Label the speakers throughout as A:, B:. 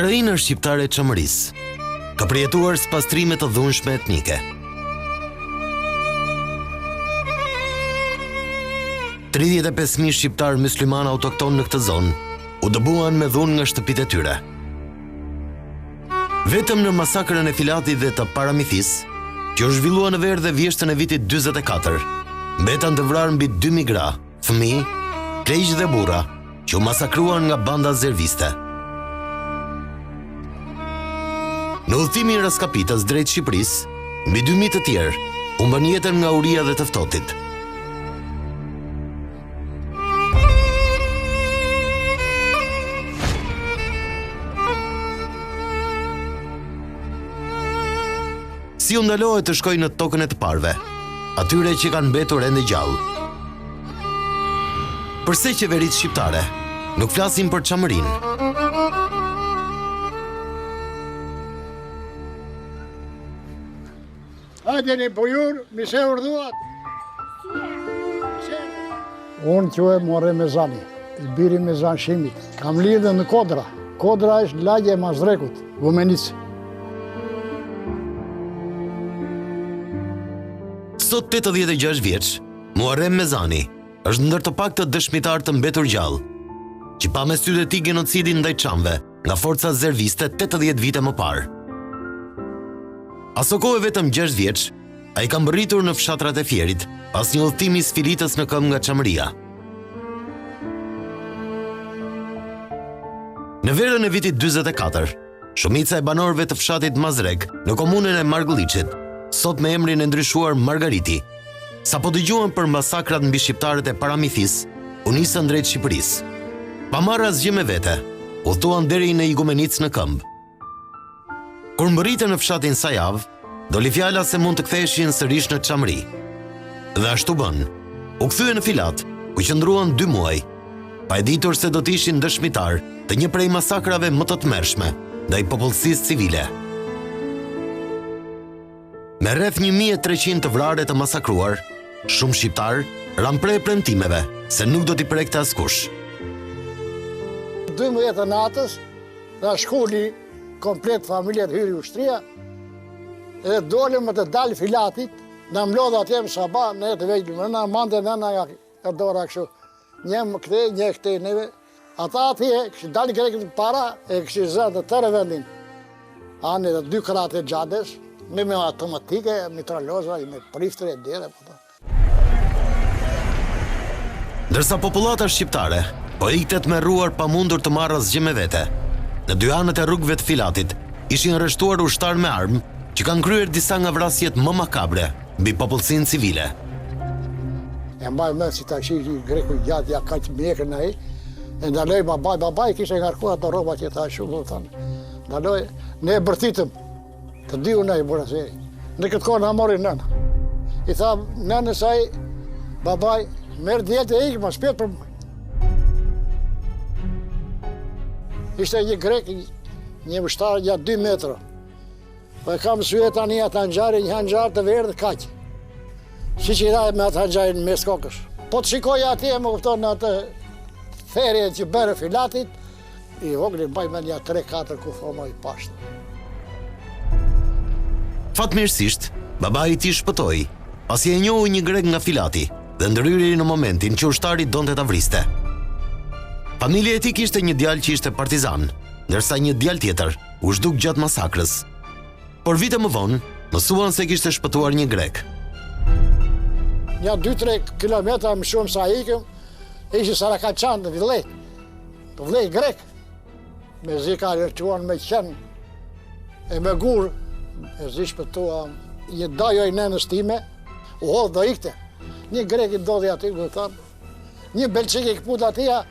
A: Ukraina është shqiptare e çamërisë. Ka përjetuar spastrime të dhunshme etnike. $35,000 shqiptar musliman autokton në këtë zonë u dëbuan me dhunë nga shtëpitë e tyre. Vetëm në masakrën e Filatit dhe të Paramithis, që u zhvillua në verë dhe vjeshtën e vitit 44, mbetën të vrarë mbi 2.000 gra, fëmijë, pleq dhe burra, që u masakruan nga banda zerviste. Në udhëtimin e raskapitës drejt Shqipërisë, mbi 2.000 të tjerë humbën jetën nga uria dhe të ftohtit. Si u ndalohet të shkojnë në tokën e të parve, atyre që kanë mbetur ende gjallë. Përse qeveritë shqiptare nuk flasin për çamërinë?
B: Hajde një bujur, mi se urdhuat. Unë që e more Mezani, i biri Mezan Shimit. Kam lidhë në Kodra. Kodra është lagje e Mazrekut, Vumenici.
A: Sot 86 vjeç, Muharrem Mezani është ndër të pak të dëshmitar të mbetur gjallë, që pa me sytë e tij genocidin ndaj çamëve nga forca zerviste 80 vite më parë. Aso kohë vetëm 6 vjeç, ai ka mbërritur në fshatrat e Fierit, pas një udhëtimi sfilitës në këmbë nga çamëria. Në verën e vitit 44, shumica e banorëve të fshatit Mazrek në komunën e Margëlliçit, sot me emrin e ndryshuar Margariti, sapo dëgjuan për masakrat mbi shqiptarët e Paramithis, u nisën drejt Shqipërisë. Pa marrë asgjë me vete, udhëtuan deri në Igumenic në këmbë. Kur mbërritën në fshatin Sajav, doli fjala se mund të ktheheshin sërish në çamëri. Dhe ashtu bën. U kthye në Filat, ku qëndruan 2 muaj, pa e ditur se do të ishin dëshmitar të një prej masakrave më të tmerrshme ndaj popullsisë civile. Me rreth 1300 të vrarë të masakruar, shumë shqiptar ranë prej premtimeve se nuk do t'i prekte askush.
B: 12 natës, dhe shkolli komplet familjet hyri ushtria, edhe dolim të dalë Filatit, në mlodhë atje më sabah, ne të vejtë më, në mande nëna e dora kështu, një më këte, një këte neve. Ata atje, kështë dalë grekët para, e kështë zërë të tërë vendin. Anë edhe 2 krate gjades, me automatike, mitraloza, me priftër e dhere.
A: Ndërsa populata shqiptare po iktet me rruar pa mundur të marrë asgjë me vete, në 2 anët e rrugëve të Filatit ishin arrestuar ushtar me armë që kanë kryer disa nga vrasjet më makabre mbi popullsinë civile.
B: E mbaj me si tashi greku gjatë ja kaq mjekën ai, e ndaloi babai kishte ngarkuar ato rroba që tha shumë thonë. Ndaloi, ne e bërthitëm. Të diu ne burraseri. Në këtë kohë na mori nëna. I tha nënës ai, babai, merr dietë e ik, më shpejt për ishte një grek, një ushtar gjatë 2 metra. Po e kam syje tani ata ngjarë, një ngjarë të verdhë kaq. Si që i dha me ata ngjarë në mes kokës. Po të shikoj atje, më kupton në atë ferje që bërë Filatit, i vogli mbaj me një 3-4 ku thoma i pashtë.
A: Fatmirësisht, babai i tij shpëtoi, pasi e njohu një grek nga Filati dhe ndryri në momentin që ushtari donte ta vriste. Familja e tij kishte një djalë që ishte partizan, ndërsa një djalë tjetër u zhduk gjatë masakrës. Por vite më vonë, mësuan se kishte shpëtuar një grek.
B: Një 2-3 kilometra më shumë sa ikëm, ishte Sarakaçan në Villej. Villej grek. Me zi ka rërtuan me qenë e me gurë, e zi shpëtua një dajoj nënës time, u hodhë do ikte. Një grek i dodhi aty, më thamë, një belqik i këput atia,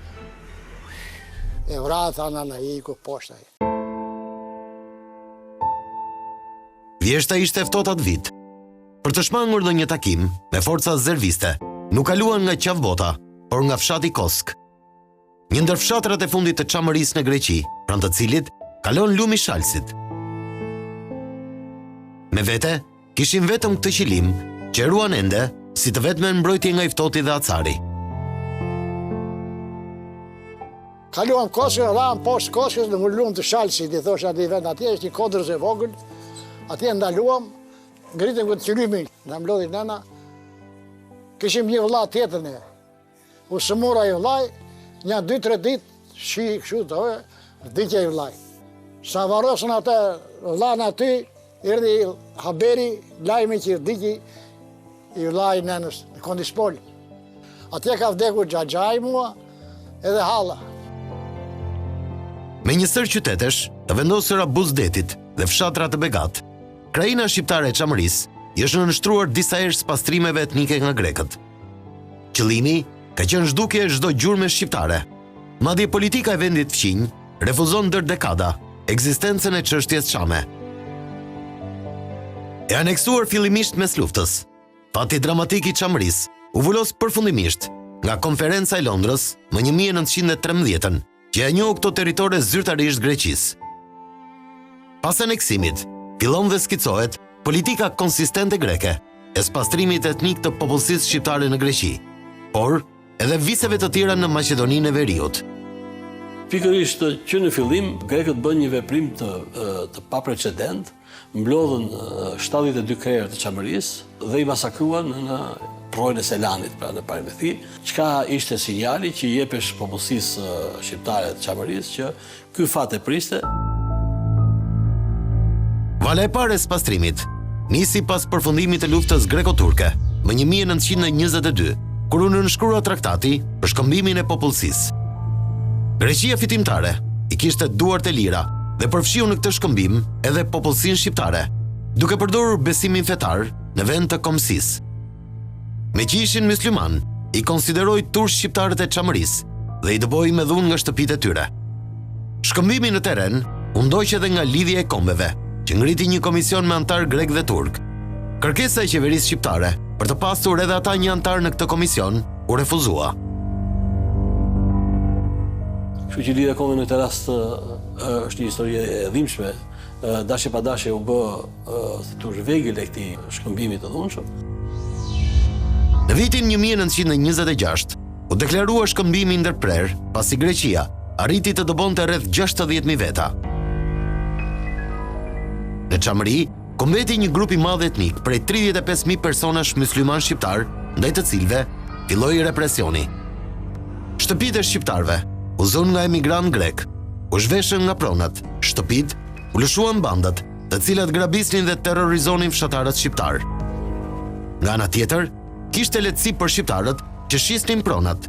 B: e vratë anë në iku poshtë aji.
A: Vjeshta ishte ftohtë atë vit. Për të shmangur në një takim me forca zerviste, nuk kaluan nga qavbota, por nga fshati Kosk. Një ndër fshatrat e fundit të çamërisë në Greqi, pranë të cilit kalon lumi Shalsit. Me vete, kishin vetëm këtë qilim që ruan ende si të vetme mbrojtje nga i ftohti dhe acari.
B: Kaluam Koskën, radhëm poshtë Koskës, në ngullum të Shalësit, i thosha ati vend atje, është një kodrës e vogël, atje ndaluam, ngritëm këtë qylymi, në mlodhi nëna, kishim një vëlla tjetër ne, u sëmura i vëllaj, një 2-3 ditë, shi kështu të ove, vdikja i vëllaj. Sa varosën atë vëllan aty, erdhi haberi, lajmi që vdiki i vëllaj nënës, në Kondispol. Atje ka vdekur Xhaxhai mua, edhe Halla.
A: Me një sër qytetesh të vendosura Buzdetit dhe fshatra të begat, krajina shqiptare e Çamërisë i është nënshtruar disa herë pastrimeve etnike nga grekët. Qëllimi ka qenë zhdukje çdo gjurme shqiptare. Madje politika e vendit fqinj refuzon ndër dekada ekzistencën e çështjes çame. E aneksuar fillimisht mes luftës, fati dramatik i Çamërisë u vulos përfundimisht nga konferenca e Londrës më 1913, që e njohë këto territore zyrtarisht Greqisë. Pas aneksimit, fillon dhe skicohet politika konsistente greke e spastrimit etnik të popullsisë shqiptare në Greqi, por edhe viseve të tjera në Maqedoninë e Veriut.
C: Pikërisht që në fillim, grekët bën një veprim të paprecedent, mblodhën 72 krerë të Çamërisë dhe i masakruan në projën e Selanit, pra në Parmethi, çka ishte sinjali që i jepesh popullsisë shqiptare të Çamërisë që ky fat e priste.
A: Vala e parë e spastrimit nisi pas përfundimit të luftës greko-turke më 1922, kur u nënshkrua traktati për shkëmbimin e popullsisë. Greqia fitimtare i kishte duart e lira dhe përfshiu në këtë shkëmbim edhe popullsinë shqiptare, duke përdorur besimin fetar në vend të kombësisë. Me që ishin mysliman, i konsideroi turq shqiptarët e Çamërisë dhe i dëboi me dhunë nga shtëpitë e tyre. Shkëmbimi në terren u ndoq edhe nga lidhja e kombeve, që ngriti një komision me antar grek dhe turk. Kërkesa e qeverisë shqiptare për të pasur edhe ata një antar në këtë komision u refuzua.
C: Kështu që lidhja e kombeve në këtë rast është një histori e dhimbshme. Dashje pa dashje u bë thituar vegël e këtij shkëmbimi të dhunshëm.
A: Në vitin 1926, u deklarua shkëmbimi ndërprer, pasi Greqia arriti të dëbonte rreth 60.000 veta. Në Çamëri, kombeti një grup i madh etnik prej 35.000 personash mysliman shqiptar, ndaj të cilëve filloi represioni. Shtëpitë e shqiptarëve u zon nga emigrant grek, u zhveshën nga pronat, shtëpitë u lëshuan bandat, të cilat grabisnin dhe terrorizonin fshatarët shqiptar. Nga ana tjetër, kishte lehtësi për shqiptarët që shisnin pronat,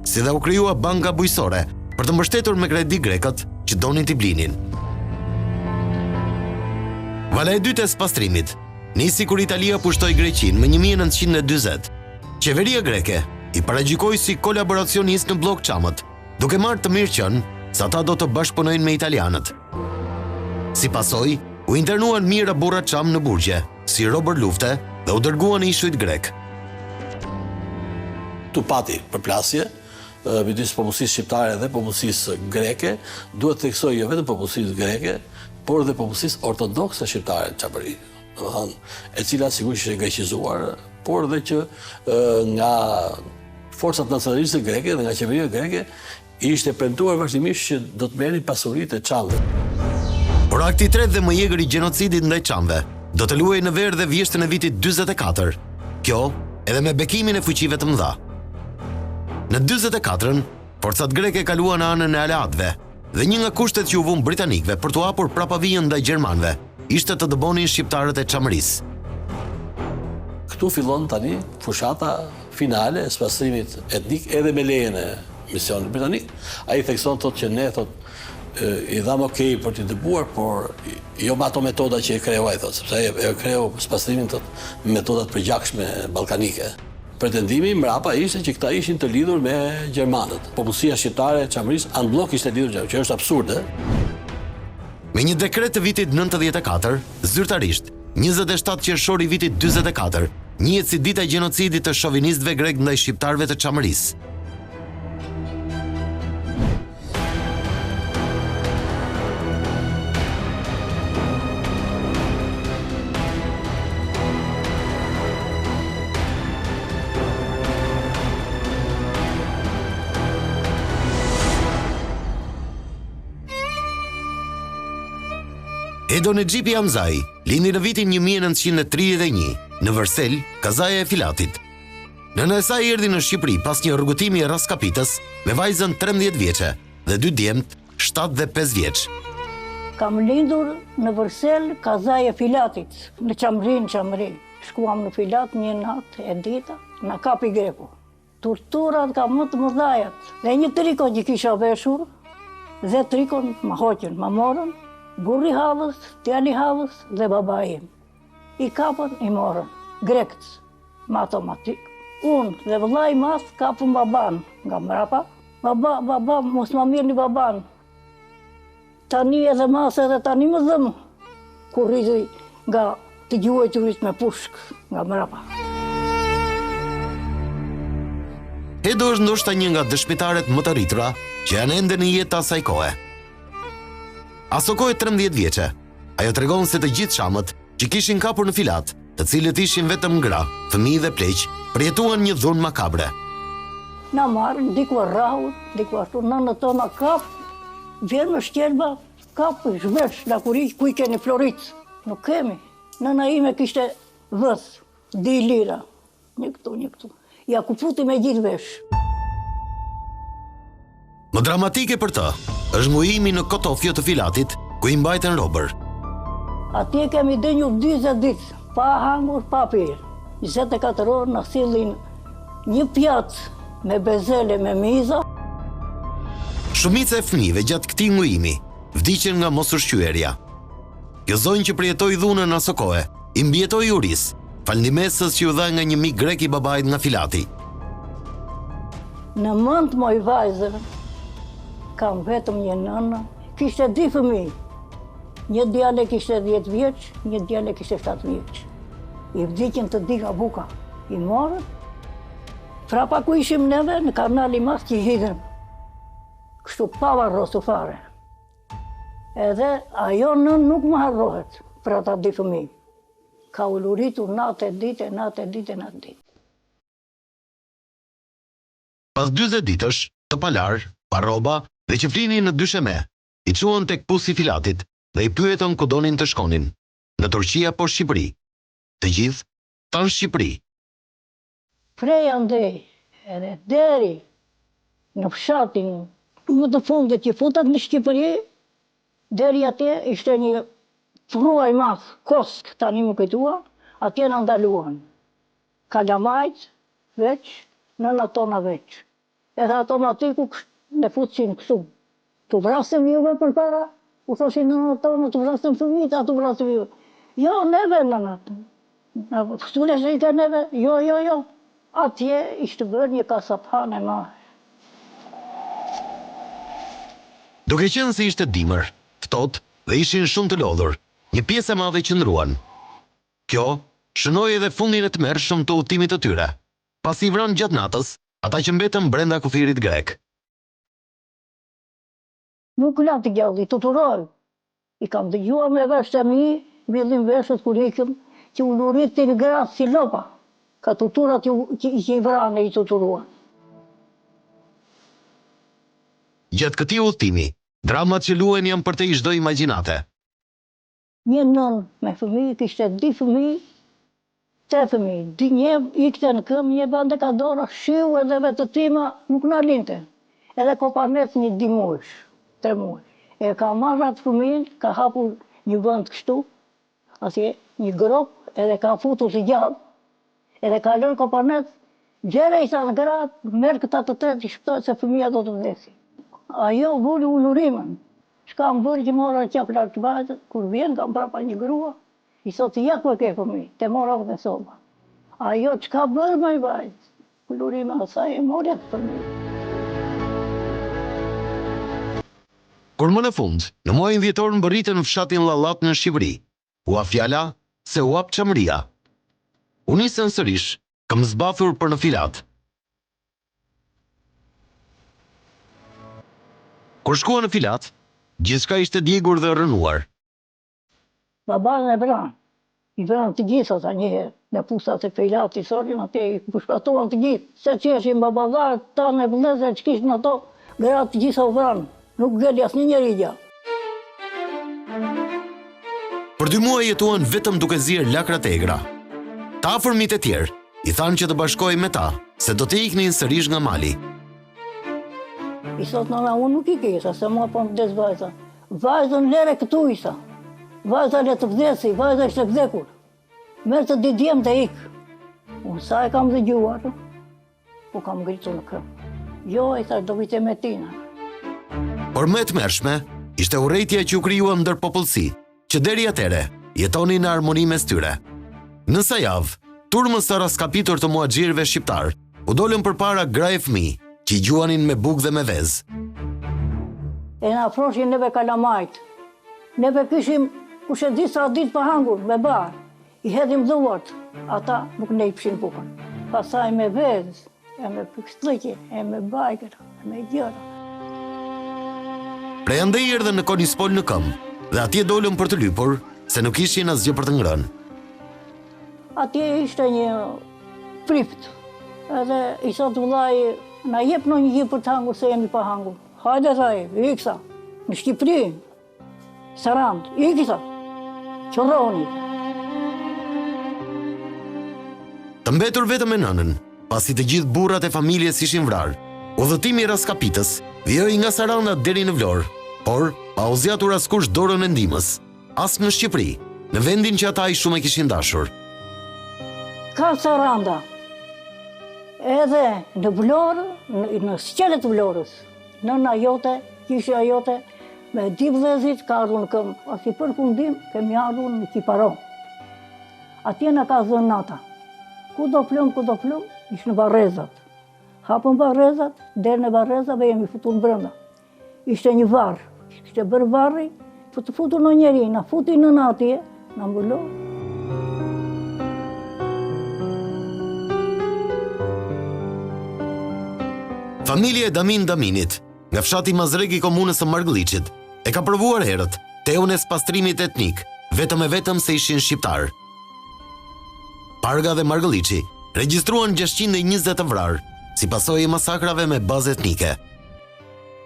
A: si dhe u krijua banka bujësore për të mbështetur me kredi grekët që donin t'i blinin. Vala e dytë e spastrimit nisi kur Italia pushtoi Greqinë më 1940. Qeveria greke i paragjykoi si kolaboracionist në blok Çamët, duke marrë të mirë qenë se ata do të bashkëpunojnë me italianët. Si pasojë, u internuan mijëra burra Çam në burgje, si robër lufte, dhe u dërguan ishujt grek.
C: Tu pati përplasje midis popullsisë shqiptare dhe popullsisë greke, duhet të theksoj jo vetëm popullsisë greke, por dhe popullsisë ortodokse shqiptare të Çamërisë, e cila sigurisht ishte greqizuar, por dhe që nga forcat nacionaliste greke dhe nga qeveria greke ishte premtuar vazhdimisht që do të merrin pasuritë e Çamëve.
A: Por akti i tretë dhe më i egër i gjenocitit ndaj Çamëve do të luajë në verë dhe vjeshtën e vitit 44. Kjo edhe me bekimin e fuqive të mëdha. Në 44-ën, forcat greke kaluan në anën e aleatëve dhe një nga kushtet që u vun britanikëve për t'u hapur prapavijën ndaj gjermanëve ishte të dëbonin shqiptarët e Çamërisë.
C: Këtu fillon tani fushata finale e spastrimit etnik edhe me lejen e misionit britanik. Ai thekson thotë që ne i dham okej për t'i dëbuar, por jo me ato metoda që e kreu ai thotë, sepse e kreu spastrimin me metodat përgjakshme ballkanike. Pretendimi mrapa ishte që këta ishin të lidhur me gjermanët. Popullsia shqiptare e Çamërisë anblok ishte lidhur me, që është absurde.
A: Me një dekret të vitit 94, zyrtarisht, 27 qershor i vitit 44, njihet si dita e gjenocidit të shovinistëve grek ndaj shqiptarëve të Çamërisë. Edo Nexhipi Hamzai lindi në vitin 1931 në Vërsel, kazaja e Filatit. Nëna e saj erdhi në Shqipëri pas një rrugëtimi e raskapitës me vajzën 13 vjeçe dhe 2 djemt 7 dhe 5 vjeç.
D: Kam lindur në Vërsel, kazaja e Filatit, në Qamrin. Shkuam në Filat një natë e dita, në kapi greku. Torturat ka më të mëdhajat. Dhe një triko që kisha veshur, dhe trikon më hoqën, më morën, burri havës, tjali havës dhe baba im. I kapën, i morën, grekës, më automatik. Unë dhe vëllai mas kapën baban nga mrapa. Baba, mos më mirë një baban. Tani edhe mas edhe tani më dhëmë, kur rrizi nga të gjuajturit me pushk nga mrapa.
A: Edo është ndoshta një nga dëshmitaret më të rritura që janë ende në jetë asaj kohe. Aso kohë 13 vjeçe, ajo tregon se të gjithë shamët që kishin kapur në Filat, të cilët ishin vetëm gra, fëmijë dhe pleq, përjetuan një dhunë makabre.
D: Na marrën, dikuar rrahut, dikuar ashtu, nënë tona kap, vjen me shkelba, kap, zhvesh, la kuriq, ku i keni florit, nuk kemi. Nëna ime kishte vës, 2 lira, një këtu. Ja ku puti me gjithë vesh.
A: Më dramatike për të, është ngujimi në Kotofjo të Filatit, ku i mbajten robër.
D: Atje kemi dënjur 20 ditë, pa hangur, pa pirë. 24 orë në sillin një pjatë me bezele, me miza.
A: Shumica e fëmijëve gjatë këtij ngujimi vdiqen nga mosushqyerja. Kjo zonjë që përjetoi dhunën aso kohe, i mbjetoi uris, falëndimesës që u dha nga një mik grek i babait nga Filati.
D: Në mend moj vajzë, kam vetëm një nënë, kishte 2 fëmijë. Një djale kishte 10 vjeç, një djale kishte 7 vjeç. I vdiqën të 2 nga buka. I morën, frapa ku ishim neve, në kanali mas që i hidhen. Kështu pava rosu fare. Edhe ajo nën nuk më harrohet për ata 2 fëmijë. Ka uluritur natë e ditë.
A: Pas 40 ditësh, të palar, pa rroba dhe që flinin në dysheme, i çuan tek pusi Filatit dhe i pyetën ku donin të shkonin, në Turqi apo Shqipëri. Të gjithë tanë Shqipëri.
D: Prej andej, edhe deri në fshatin më të fundit që futat në Shqipëri, deri atje ishte një fruaj mas, kosk, tani më kujtua, atje në ndaluan. Kalamajt, veç, nëna tona veç. Edhe automatiku në futësin kështu. Të vrasim juve për para, u thoshin nëna tona, të vrasim fëmijët, a të vrasim juve. Jo, neve nëna. Stule që i të neve, jo. Atje ishte bërë një kasaphane ma.
A: Duke qenë se ishte dimër, ftohtë dhe ishin shumë të lodhur, një pjesë e madhe qëndruan. Kjo shënoi edhe fundin e tmerrshëm të udhëtimit të tyre. Pasi i vranë gjatë natës, ata që mbetën brenda kufirit grek.
D: Nuk la të gjalli, të turoj. I kam dëgjuar me vesh të mi, villin veshët kur ikëm, që u lurit të një gratë si lopa. Ka tuturat që i vranë e i tuturuan.
A: Gjatë këtij udhëtimi, dramat që luhen janë përtej çdo imagjinate.
D: Një nën me fëmijë, kishte 2 fëmijë, 8 fëmijë. Një ikte në këmbë, një bande ka dora, shiu edhe vetë tima nuk na linte. Edhe kopanet një 2 muajsh, 3 muaj. E ka marrë atë fëmijën, ka hapur një vend kështu, atje një grop, edhe ka futur si gjallë. Edhe ka lënë kopanet, gjere i sa në gratë, merë këta të 3 i shpëtojtë se fëmija do të vdesi. Ajo vuri ulurimën. Shka më bërë që mora qap lartë të bajtë, kur vjen, kam prapa një grua, i thotë, ja ku e ke fëmi, te mora dhe soba. Ajo qka bërë më i bajtë, ulurime asaj e morja të fëmi.
A: Kur më në fund, në muajin dhjetor mbërritën në fshatin Llallat në Shqipëri, ua fjala se u hap Çamria. U nisën sërish, kam zbathur për në Filat. Kur shkuan në Filat, gjithçka ishte djegur dhe rënuar.
D: Baban e vranë. I vranë të gjithë ata njëherë. Në pusat e Filati, sorin atë i pushpatuan të gjithë. Se që eshin babadarët, tanë e vëllezër që kishin ato, gratë të gjitha u vranë. Nuk gëli asnjë njeri gjallë.
A: Për 2 muaj jetuan vetëm duke zirë lakrat e egra. Ta afërmit e tjerë i thanë që të bashkoj me ta, se do të iknin sërish nga mali.
D: I thot nëna, unë nuk I kesa, se mua po më vdes vajza. Vajzën lere këtu isa. Vajza le të vdesi, vajza ishte vdekur. Merë të didjem të ikë. Unë sa e kam dëgjuar, po kam ngritur në këmë. Jo, I thash, do vite me tina.
A: Por më e tmerrshme ishte urrejtja që u krijua ndër popullsi, që deri atere jetonin në harmoni mes tyre. Në sa javë, turmës së raskapitur të muaxhirëve shqiptar u dolën përpara gra e fëmijë që I gjuanin me bukë dhe me vezë.
D: E na afroshin neve kalamajt. Neve kishim kushe di sa ditë pa hangur, me barë. I hedhim dhuart, ata nuk ne I pshin bukën. Pasaj me vezë, e me pikstëllëqe, e me bajkër, e me gjëra.
A: Prej andej erdhën në Konispol në këmbë dhe atje dolën për të lypur, se nuk ishin asgjë për të ngrënë.
D: Atje ishte një prift, edhe I thot vllai, na jep në një gjë për të hangur se jemi pa hangur. Hajde thaj, iksa, në Shqipëri, Sarand, iksa, qërroni.
A: Të mbetur vetëm me nënën, pasi të gjithë burrat e familjes ishin vrarë, udhëtimi I raskapitës vijoi nga Saranda deri në Vlorë, por pa u zgjatur askush dorën e ndihmës, as në Shqipëri, në vendin që ata I shumë e kishin dashur.
D: Ka Saranda, edhe në Vlorë, në sqelet Vlorës, nëna jote, kishja jote, me 2 vëllezrit ka ardhur në këmbë, a si përfundim kemi ardhur në Kiparo. Atje na ka dhënë nata. Ku do plum, ishë në Varrezat. Hapën Varrezat, deri në Varrezave jemi futur në brenda. Ishte një varr, ishte bërë varri, për të futur në njeri, na futi në atje, na mbulo.
A: Familja e Damin Daminit, nga fshati Mazrek I komunës së Margëlliçit, e ka provuar herët teun e pastrimit etnik, vetëm e vetëm se ishin shqiptar. Parga dhe Margëlliçi regjistruan 620 të vrarë, si pasojë e masakrave me bazë etnike.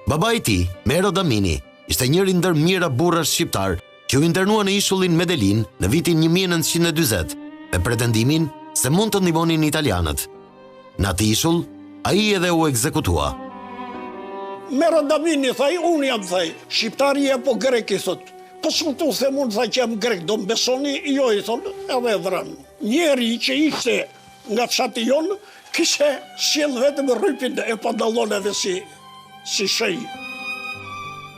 A: Babai I tij, Mero Damini, ishte njëri ndër mijëra burra shqiptar që u internua në ishullin Medellin në vitin 1940, me pretendimin se mund të ndihmonin italianët. Në atë ishull, ai edhe u ekzekutua.
E: Mero Damini, thaj, unë jam, thaj, shqiptari e po grek, I thot. Po s'mëtu se mund, thaj, që jam grek, do më besoni, jo, I thot, edhe vranë. Njeri që ishte nga fshati jonë, kishe sjell vetëm rrypin e pantalloneve si shej.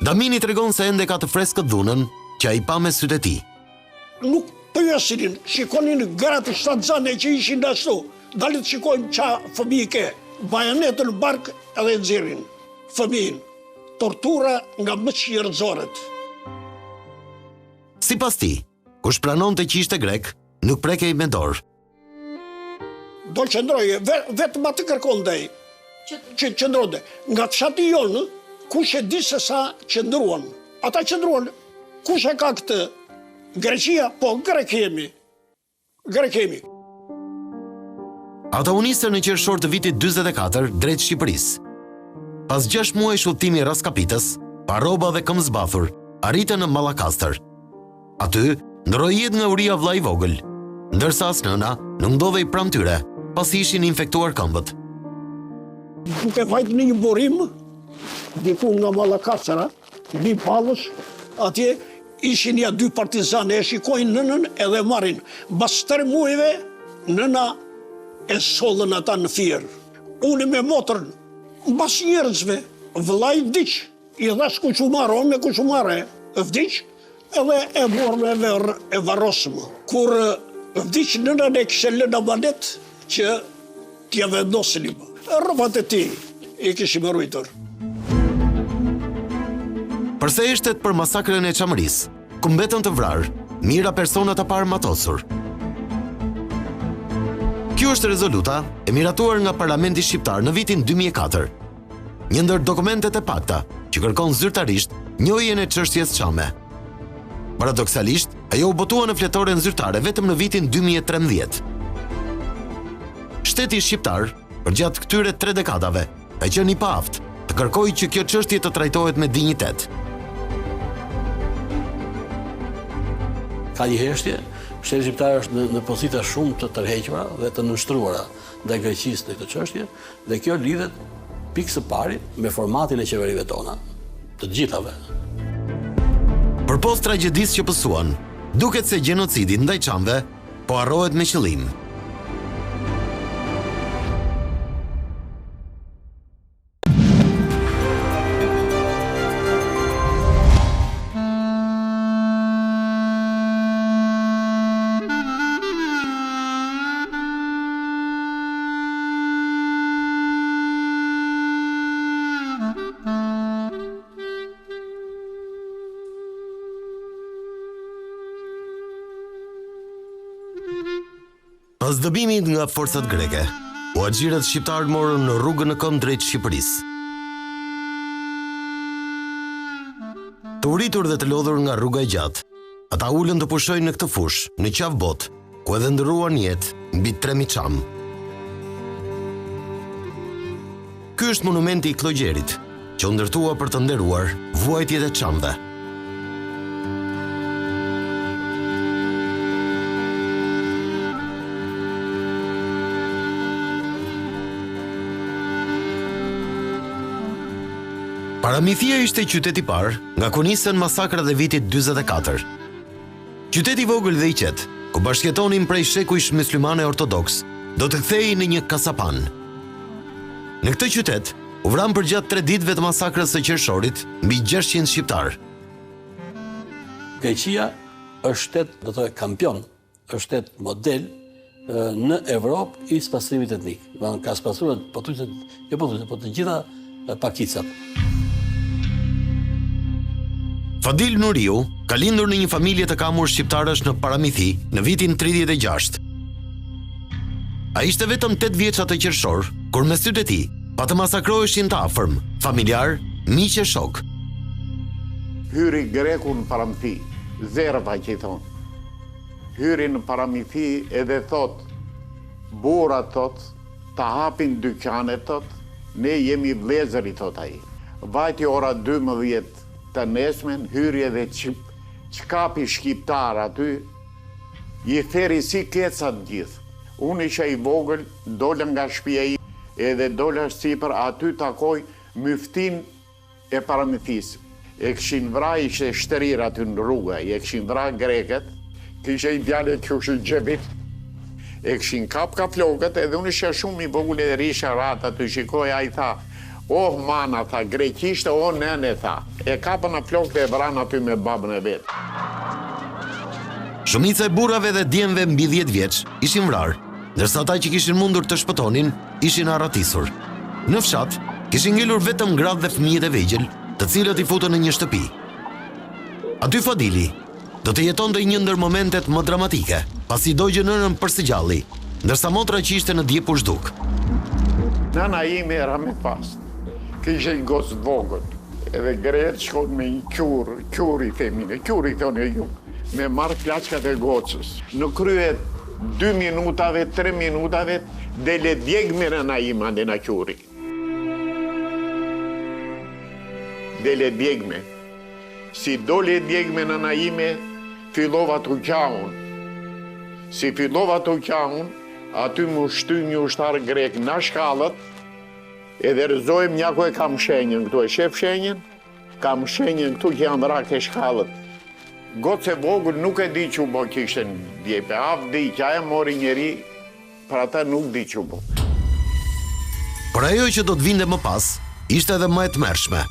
A: Damini tregon se ende ka të freskët dhunën që ai pa me sytë e tij.
E: Nuk pyesinin, shikonin gratë shtatzane që ishin ashtu. Dalit shikojmë qa fëmijë ke, bajanetën në bark edhe nxjerrin fëmijën. Tortura nga më qirëzorët.
A: Sipas tij, kush pranonte që ishte grek, nuk prekej me dorë.
E: Do qëndroje, vetëm atë kërkon dhej, që qëndroje. Nga fshati jonë, kush e di se sa qëndruan. Ata qëndruan, kush e ka këtë? Greqia, po grek jemi. Grek jemi.
A: Ata u nisën në qershor të vitit 44 drejt Shqipërisë. Pas 6 muaj udhëtimi raskapitës, pa rroba dhe këmbë zbathur, arritën në Mallakastër. Aty ndroi jetë nga uria vllai I vogël, ndërsa as nëna nuk ndodhej pranë tyre, pasi ishin infektuar këmbët.
E: Duke vajt në një burim, diku nga Mallakastra, mbi pallësh, atje ishin ja 2 partizane, e shikojnë nënën edhe marrin. Bas 3 muajve, nëna e sollën ata në firë. Unë me motrën, mbas njerëzve, vllai vdiq, I dhash kuqumare, me kuqumare, vdiq, edhe e morë me e varrosëm. Kur vdiq nënën e kishe lënë amanet që t'ja vendosinim. Rrobat e tij I kishim rujtur.
A: Përse ishtet për masakrën e Çamërisë, ku mbetën të vrarë mijëra persona të paarmatosur. Kjo është rezoluta e miratuar nga Parlamenti Shqiptar në vitin 2004. Një ndër dokumentet e pakta që kërkon zyrtarisht njohjen e çështjes çame. Paradoksalisht, ajo u botua në fletoren zyrtare vetëm në vitin 2013. Shteti shqiptar, përgjatë këtyre 3 dekadave, ka qenë I paaft të kërkojë që kjo çështje të trajtohet me dinjitet.
C: ka një heshtje, shteti shqiptar është në pozita shumë të tërhequra dhe të nënshtruara ndaj Greqisë në këtë çështje, dhe kjo lidhet pikë së pari me formatin e qeverive tona, të gjithave.
A: Përpos tragjedisë që pësuan, duket se gjenocidi ndaj çamëve po harrohet me qëllim. Pas dëbimit nga forcat greke, huaxhirët shqiptarë morën në rrugën në këmbë drejt Shqipërisë. Të uritur dhe të lodhur nga rruga e gjatë, ata ulën të pushojnë në këtë fushë, në qafë botë, ku edhe ndërruan jetë mbi 3000 çam. Ky është monumenti i Klogjerit, që u ndërtua për të nderuar vuajtjet e çamëve. Paramithia ishte qyteti parë nga ku nisën masakrat e vitit 44. Qyteti i vogël dhe i qetë, ku bashkëjetonin prej shekujsh myslimane ortodoks, do të kthehej në një kasapan. Në këtë qytet, u vran përgjatë 3 ditëve të masakrës së qershorit mbi 600 shqiptar.
C: Greqia është shtet, do të thojë kampion, është shtet model në Evropë i spastrimit etnik. Ka spastruar po të gjitha pakicat.
A: Fadil Nuriu ka lindur në një familje të kamur shqiptarësh në Paramithi në vitin 36. A ishte vetëm 8 vjeç atë qershor, kur me sytë e tij pa të masakroheshin të afërm, familjar, miq e shok.
F: Hyri greku në Paramithi, zerva që i thonë. Hyri në Paramithi edhe thot, bura thot, ta hapin dyqanet thot, ne jemi vlezër i thot ai. Vajti ora 12 të nesmen, hyri edhe qkapi shqiptar aty, i theri si kecat gjithë. Unë isha i vogël, dollë nga shtëpia i, edhe dollë sipër aty takoj myftin e Paramithis. E këshin vra, ishte shtërir aty në rruga, e këshin vra greket, kishe i djale këshin gjebit, e këshin kap ka flokët, edhe unë isha shumë i vogël edhe risha rat aty, shikoj, a i tha, oh mana, tha, greqishte, oh nene, tha. E kapën a flokët e vran aty me babën e vetë.
A: Shumica e burrave dhe djemve mbi 10 vjeç ishin vrarë, ndërsa ata që kishin mundur të shpëtonin ishin arratisur. Në fshat, kishin ngelur vetëm gratë dhe fëmijët e vegjël, të cilët i futën në një shtëpi. Aty Fadili do të jetonte një ndër momentet më dramatike, pasi dogje nënën përsëgjalli, ndërsa motra që ishte në djep u zhduk.
F: Nana ime era me fast. Kishe i gos vogël, edhe gretë shkon me një quri themine, quri thonë e ju, me marrë plaçkat e gocës. Në kryet 2 minutave, 3 minutave, dele djegme nëna ime ande në quri. Dele djegme. Si dole djegme nëna ime, fillova të qaun. Si fillova të qaun, aty më shty një ushtar grek në shkallët, edhe rëzojmë njako e kam shenjën këtu, e shef shenjën? Kam shenjën këtu që janë vrak e shkallët. Gocë e vogël nuk e di që bo kishte në djepe, di që aja mori njeri, për ata nuk di që bo.
A: Por ajo që do të vinde më pas, ishte edhe më e tmerrshme.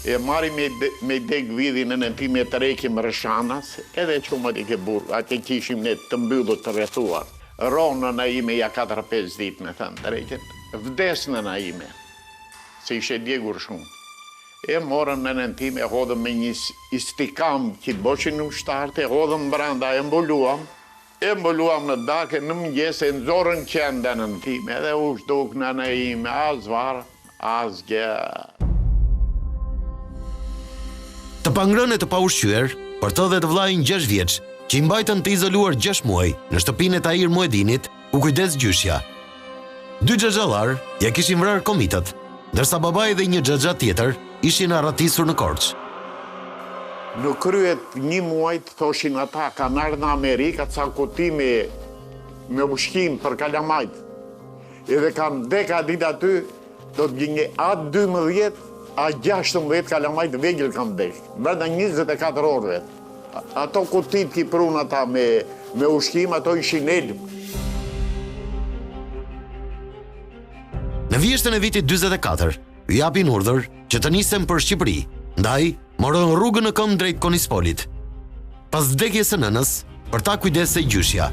F: E mari me deg vidhin në ti me të rekim rëshanas, edhe që më t'i ke burë, atë kishim ne të mbyllur të rrethuar. Ronën a ime ja 4-5 ditë me thënë të reqet, vdes nëna ime, se ishe djegur shumë. E morën nënën time, hodhëm me një istikam që të boshin në ushtarte, hodhëm branda, e mbuluam në dake, në mëngjes, e nëzorën qenda nënën time, edhe u shduk nëna ime, as varë, as gja.
A: Të pangrën e të pa ushqyer, për të dhe të vllajin 6 vjeç, që i mbajtën të izoluar 6 muaj në shtëpinë e Tahir Muedinit, ku kujdes gjyshja. 2 xhaxhallar ja kishin vrarë komitët, ndërsa babai dhe një xhaxha tjetër ishin arratisur në Korçë.
F: Në kryet një muajt, thoshin ata, kanë ardhur në Amerikë, ca kuti me ushqim për kalamajt. Edhe kanë 10 ditë aty, do të gjinje A12, A16 kalamajt vegjël kanë vdekur. Brenda 24 orëve. Ato kutit ki prun ata me ushqim, ato ishin elm.
A: Në vjeshtën e vitit 44, u japin urdhër që të nisen për Shqipëri, ndaj morën rrugën në këmbë drejt Konispolit. Pas vdekjes së nënës, për ta kujdesej gjyshja.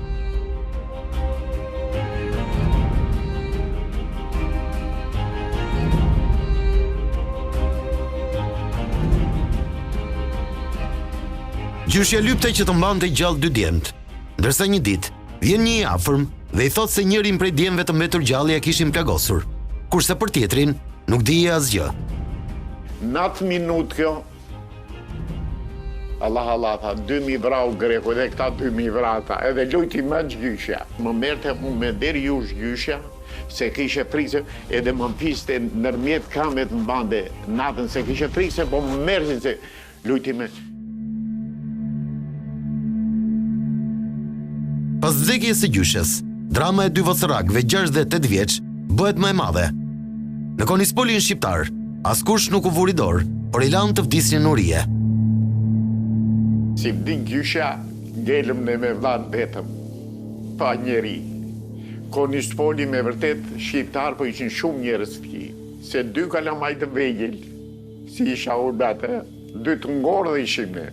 A: Gjyshja lypte që të mbante gjallë 2 djemtë, ndërsa një ditë vjen një i afërm dhe i thot se njërin prej djemve të mbetur gjallë ja kishin plagosur, kurse për tjetrin nuk dije asgjë.
F: Në atë minutë kjo, Allah, tha, 2000 vrau greku, edhe këta 2000 vrata, edhe lujti më gjyshja. Më merte unë me deri jush gjyshja, se kishe frikse, edhe më piste nërmjet kamet në bande natën, se kishe frikse, po më mersin se lujti me.
A: Pas vdekjes së gjyshes, drama e 2 vocërakëve 6 dhe 8 vjeç bëhet më e madhe. Në Konispolin shqiptar, askush nuk u vuri dorë, por i lanë të vdisnin në urije.
F: Si vdin gjyshja, ngelëm ne me vllanë vetëm, pa njeri. Konispoli me vërtet shqiptar, po ishin shumë njerëz të ki, se 2 kalamaj të vegjël, si isha urbate, 2 të ngordhe ishim ne.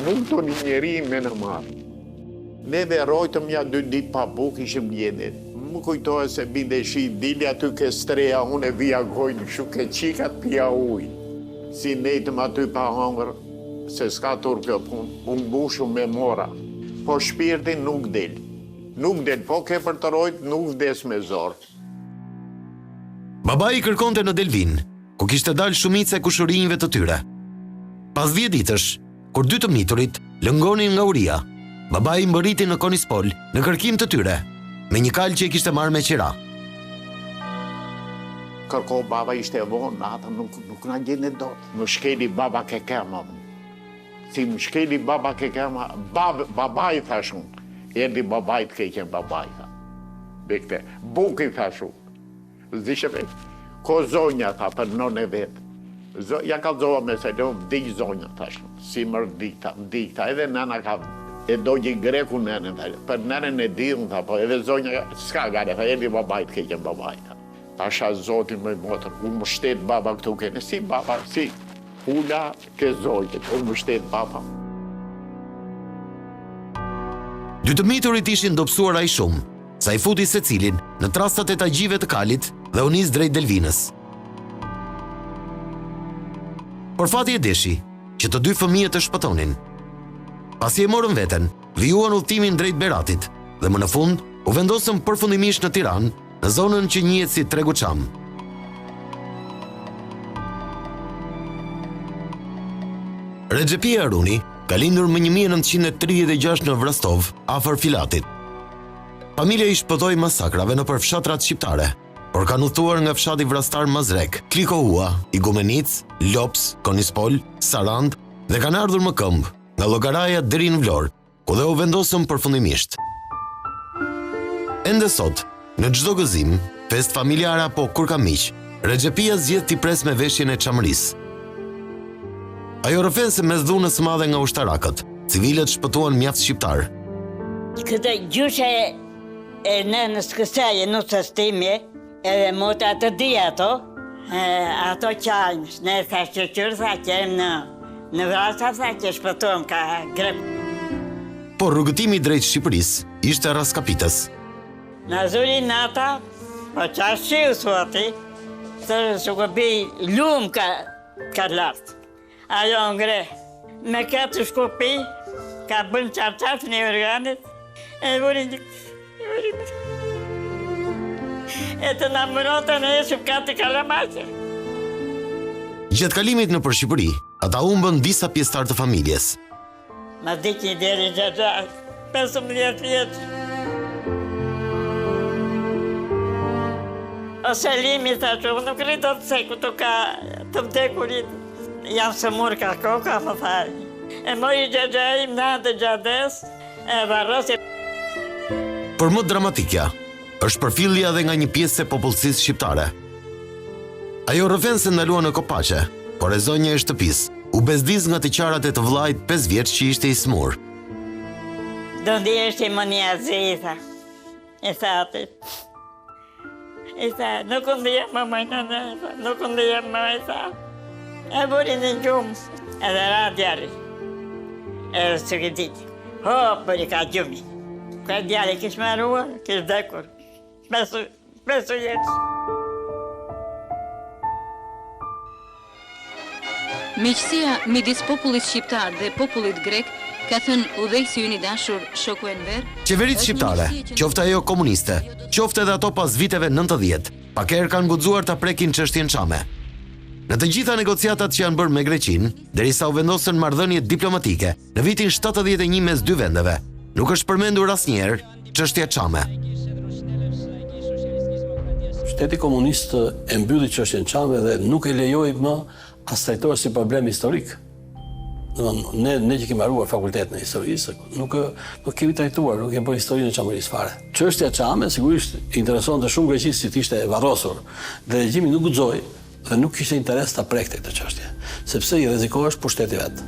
F: Nuk do një njeri me në marë. Neve rojtëm ja 2 ditë pa buk, ishim bjedet. Më kujtohet se binde shi, dili aty ke streja, unë e vija gojnë, shu ke qikat pia uj. Si nejtëm aty pa hangër, se s'ka tur kjo pun, unë bushu me mora. Po shpirtin nuk del. Nuk del, po ke për të rojt, nuk vdes me zorë.
A: Babai i kërkonte në Delvin, ku kishte dalë shumica e kushurinjve të tyre. Pas 10 ditësh, kur 2 të miturit lëngonin nga uria, babai mbërriti në Konispol në kërkim të tyre, me një kalë që i kishte marrë me qira.
F: Kërko baba ishte e vonë, natën nuk na gjende dot. Më shkeli baba ke kema. Si më shkeli baba ke kema, babai thashun. Erdi babai të keqen babai tha. Bekte, buki thashun. Zishe vetë. Ko zonja tha për nën e vetë. Ja ka zoha me se do vdik zonja thashun. Si mërë dikta, edhe nana ka e dojë greku nënën, për nënën e dilën, po edhe zonja, s'ka gare, erdi babai të keqen babai tha. Pasha zotin me motër, unë më shtetë baba këtu kene, si baba, si ula ke zojtë, unë më shtetë baba.
A: 2 të miturit ishin dobësuar ai shumë, sa i futi secilin në trastat e tagjive të kalit dhe u nis drejt Delvinës. Por fati e deshi që të 2 fëmijët të shpëtonin. Pasi e morën veten, vijuan udhëtimin drejt Beratit dhe më në fund u vendosën përfundimisht në Tiranë, në zonën që njihet si Tregu Çam. Rexhepi Aruni ka lindur më 1936 në Vrastov, afër Filatit. Familja i shpëtoi masakrave nëpër fshatrat shqiptare, por kanë udhëtuar nga fshati vrastar Mazrek, Klikohua, Igumenic, Lops, Konispol, Sarand dhe kanë ardhur më këmbë nga llogaraja deri në Vlorë, ku dhe u vendosën përfundimisht. Ende sot, në çdo gëzim, fest familjare apo kur ka miq, Rexhepia zgjedh t'i pres me veshjen e çamërisë. Ajo rrëfen se mes dhunës së madhe nga ushtarakët, civilët shpëtuan mjaft shqiptar.
G: Këtë gjyshe e nënës kësaj e nusës time, edhe mota të di ato qajnë, ne sa shqyqyrë sa qemë në vrasa sa që shpëtuam ka grep.
A: Por rrugëtimi drejt Shqipërisë ishte raskapitës.
G: Në zuri nata, po qash shiu suati, sërë shu këbi lumë ka lartë. Ajo ngre, me këtë shkopi, ka bënë qarqaf një organit, e vërin e të namërotën e shumë ka të kalamaqe.
A: Gjatë kalimit në për Shqipëri, ata humbën disa pjesëtar të familjes.
G: Ma diki deri gjëgja, 15 vjetë. Ose limi, tha shumë, nuk rritë të seku të ka të vdekurit. jam së murë ka koka, po thaj. E mori gjëgjëj, më të gjades, e varrosi.
A: Për më dramatikja, është përfillja dhe nga një pjesë e popullsisë shqiptare. Ajo rrëfen se ndalua në Kopaqe, por e zonja e shtëpisë u bezdis nga të qarat e të vllajt 5 vjeç që ishte i smur.
G: Do ndjesh i më një azita. I thati. I tha, nuk ndjesh më mëjnë në, nuk ndjesh më i tha. E buri në gjumë, edhe ra djali. Edhe së këtë ditë. Ho, buri ka gjumi. Ka djali kish me ruar, kish dekur. Pesu jetë.
H: Miqësia midis popullit shqiptar dhe popullit grek, ka thënë udhëheqësi ynë i dashur shoku Enver.
A: Qeveritë shqiptare, qoftë ajo komuniste, qoftë edhe ato pas viteve 90, pak herë kanë guxuar ta prekin çështjen çame. Në të gjitha negociatat që janë bërë me Greqinë, derisa u vendosën marrëdhënie diplomatike në vitin 71 mes dy vendeve, nuk është përmendur asnjëherë çështja çame.
C: Shteti komunist e mbylli çështjen çame dhe nuk e lejoi më as trajtohet si problem historik. Ne që kemi haruar fakultetin e historisë, nuk kemi trajtuar, nuk kemi bërë historinë e çamërisë fare. Çështja çame sigurisht interesonte shumë Greqisë si të ishte e varrosur. Dhe regjimi nuk guxoi dhe nuk kishte interes ta prekte këtë çështje, sepse i rrezikohesh pushteti vet.